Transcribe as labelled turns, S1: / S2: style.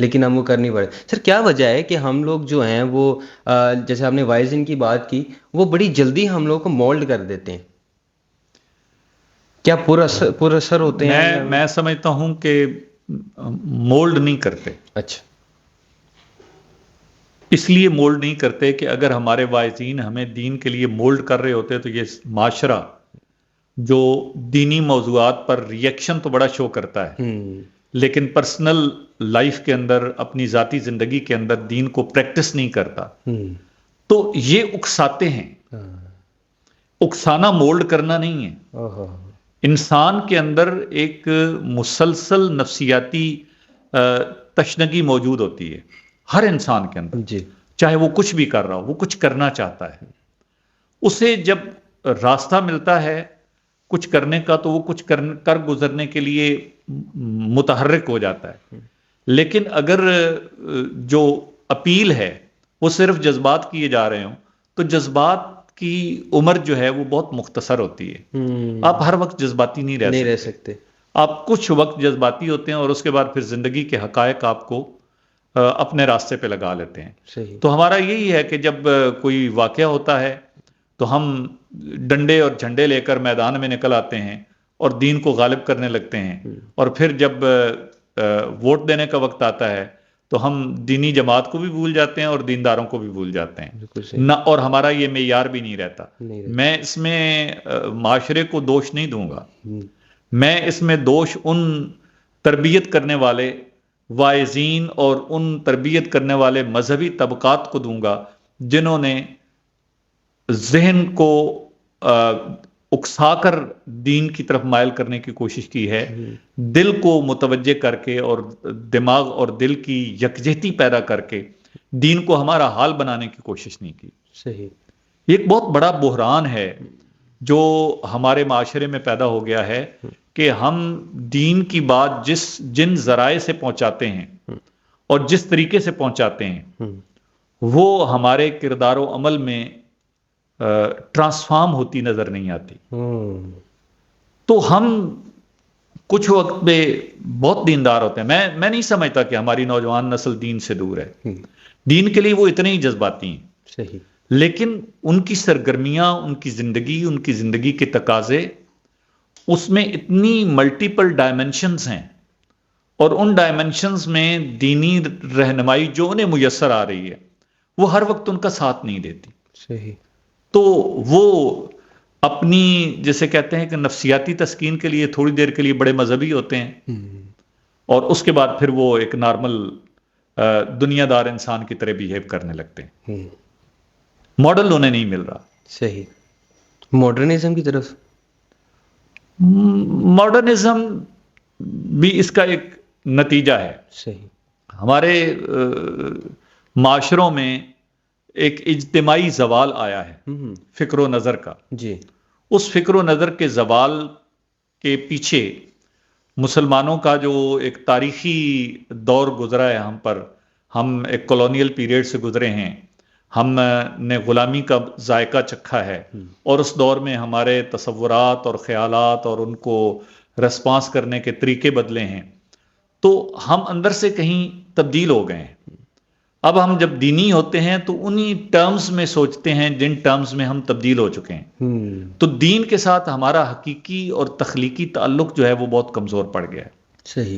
S1: لیکن ہم وہ کر نہیں پا رہے. سر کیا وجہ ہے کہ ہم لوگ جو ہیں وہ جیسے آپ نے وائزن کی بات کی، وہ بڑی جلدی ہم لوگ کو مولڈ کر دیتے ہیں؟ کیا پر اثر ہوتے ہیں؟
S2: میں سمجھتا ہوں کہ مولڈ نہیں کرتے.
S1: اچھا.
S2: اس لیے مولڈ نہیں کرتے کہ اگر ہمارے واعظین ہمیں دین کے لیے مولڈ کر رہے ہوتے تو یہ معاشرہ جو دینی موضوعات پر ریئیکشن تو بڑا شو کرتا ہے، لیکن پرسنل لائف کے اندر، اپنی ذاتی زندگی کے اندر دین کو پریکٹس نہیں کرتا. تو یہ اکساتے ہیں. اکسانا مولڈ کرنا نہیں ہے. انسان کے اندر ایک مسلسل نفسیاتی تشنگی موجود ہوتی ہے ہر انسان کے اندر.
S1: جی.
S2: چاہے وہ کچھ بھی کر رہا ہو، وہ کچھ کرنا چاہتا ہے. اسے جب راستہ ملتا ہے کچھ کرنے کا تو وہ کچھ کر گزرنے کے لیے متحرک ہو جاتا ہے. لیکن اگر جو اپیل ہے وہ صرف جذبات کیے جا رہے ہوں تو جذبات کی عمر جو ہے وہ بہت مختصر ہوتی ہے. آپ ہر وقت جذباتی نہیں رہ سکتے. آپ کچھ وقت جذباتی ہوتے ہیں اور اس کے بعد پھر زندگی کے حقائق آپ کو اپنے راستے پہ لگا لیتے ہیں.
S1: صحیح.
S2: تو ہمارا یہی ہے کہ جب کوئی واقعہ ہوتا ہے تو ہم ڈنڈے اور جھنڈے لے کر میدان میں نکل آتے ہیں اور دین کو غالب کرنے لگتے ہیں. اور پھر جب ووٹ دینے کا وقت آتا ہے تو ہم دینی جماعت کو بھی بھول جاتے ہیں اور دینداروں کو بھی بھول جاتے ہیں نہ، اور ہمارا یہ معیار بھی نہیں رہتا. میں اس میں معاشرے کو دوش نہیں دوں گا. میں اس میں دوش ان تربیت کرنے والے واعظین اور ان تربیت کرنے والے مذہبی طبقات کو دوں گا جنہوں نے ذہن کو اکسا کر دین کی طرف مائل کرنے کی کوشش کی ہے، دل کو متوجہ کر کے اور دماغ اور دل کی یکجہتی پیدا کر کے دین کو ہمارا حال بنانے کی کوشش نہیں کی.
S1: صحیح.
S2: یہ ایک بہت بڑا بحران ہے جو ہمارے معاشرے میں پیدا ہو گیا ہے کہ ہم دین کی بات جن ذرائع سے پہنچاتے ہیں اور جس طریقے سے پہنچاتے ہیں وہ ہمارے کردار و عمل میں ٹرانسفارم ہوتی نظر نہیں آتی. تو ہم کچھ وقت پہ بہت دیندار ہوتے ہیں. میں نہیں سمجھتا کہ ہماری نوجوان نسل دین سے دور ہے. دین کے لیے وہ اتنے ہی جذباتی ہیں.
S1: صحیح.
S2: لیکن ان کی سرگرمیاں، ان کی زندگی کے تقاضے، اس میں اتنی ملٹیپل ڈائمنشنز ہیں اور ان ڈائمنشنز میں دینی رہنمائی جو انہیں میسر آ رہی ہے وہ ہر وقت ان کا ساتھ نہیں دیتی.
S1: صحیح.
S2: تو وہ اپنی جیسے کہتے ہیں کہ نفسیاتی تسکین کے لیے تھوڑی دیر کے لیے بڑے مذہبی ہوتے ہیں اور اس کے بعد پھر وہ ایک نارمل دنیا دار انسان کی طرح بیہیو کرنے لگتے ہیں. ماڈل انہیں نہیں مل رہا.
S1: صحیح. ماڈرنزم کی طرف،
S2: ماڈرنزم بھی اس کا ایک نتیجہ ہے.
S1: صحیح.
S2: ہمارے معاشروں میں ایک اجتماعی زوال آیا ہے فکر و نظر کا.
S1: جی.
S2: اس فکر و نظر کے زوال کے پیچھے مسلمانوں کا جو ایک تاریخی دور گزرا ہے ہم ایک کولونیل پیریڈ سے گزرے ہیں. ہم نے غلامی کا ذائقہ چکھا ہے اور اس دور میں ہمارے تصورات اور خیالات اور ان کو ریسپانس کرنے کے طریقے بدلے ہیں. تو ہم اندر سے کہیں تبدیل ہو گئے ہیں. اب ہم جب دینی ہوتے ہیں تو انہی ٹرمز میں سوچتے ہیں جن ٹرمز میں ہم تبدیل ہو چکے ہیں. تو دین کے ساتھ ہمارا حقیقی اور تخلیقی تعلق جو ہے وہ بہت کمزور پڑ گیا ہے.
S1: صحیح.